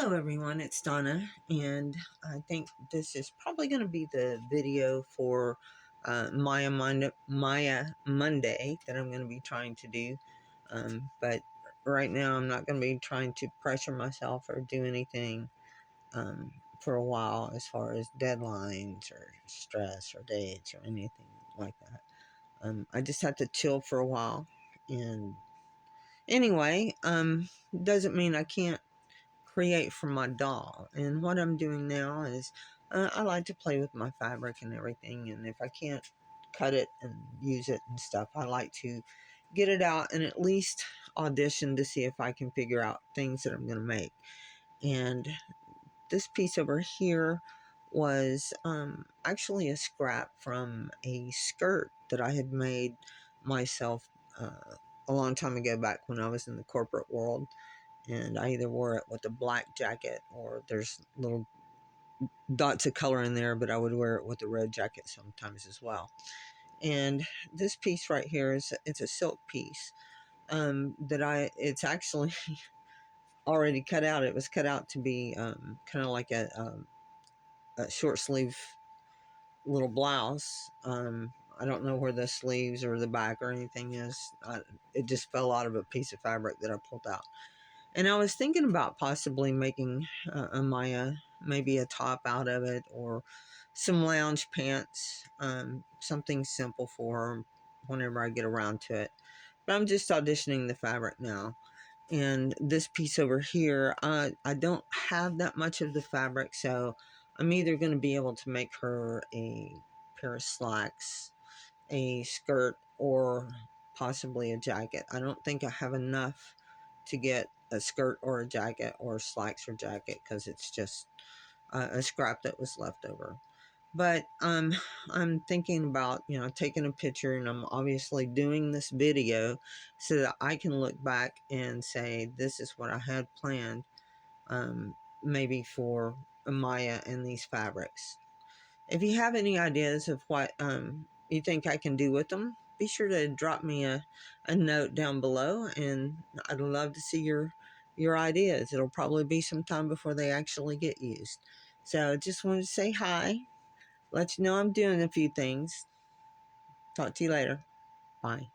Hello everyone, it's Donna, and I think this is probably going to be the video for Maya Monday that I'm going to be trying to do. But right now I'm not going to be trying to pressure myself or do anything for a while as far as deadlines or stress or dates or anything like that. I just have to chill for a while. And anyway, doesn't mean I can't create for my doll. And what I'm doing now is I like to play with my fabric and everything, and if I can't cut it and use it and stuff, I like to get it out and at least audition to see if I can figure out things that I'm going to make. And this piece over here was actually a scrap from a skirt that I had made myself a long time ago, back when I was in the corporate world. And I either wore it with a black jacket, or there's little dots of color in there, but I would wear it with a red jacket sometimes as well. And this piece right here it's a silk piece it's actually already cut out. It was cut out to be kind of like a short sleeve little blouse. I don't know where the sleeves or the back or anything is. It just fell out of a piece of fabric that I pulled out. And I was thinking about possibly making Amaya maybe a top out of it, or some lounge pants, something simple for her whenever I get around to it. But I'm just auditioning the fabric now. And this piece over here, I don't have that much of the fabric, so I'm either going to be able to make her a pair of slacks, a skirt, or possibly a jacket. I don't think I have enough to get a skirt or a jacket or slacks or jacket, because it's just a scrap that was left over. But I'm thinking about, taking a picture, and I'm obviously doing this video so that I can look back and say, this is what I had planned, maybe for Amaya and these fabrics. If you have any ideas of what you think I can do with them, be sure to drop me a note down below, and I'd love to see your ideas. It'll probably be some time before they actually get used. So just wanted to say hi, let you know I'm doing a few things. Talk to you later. Bye.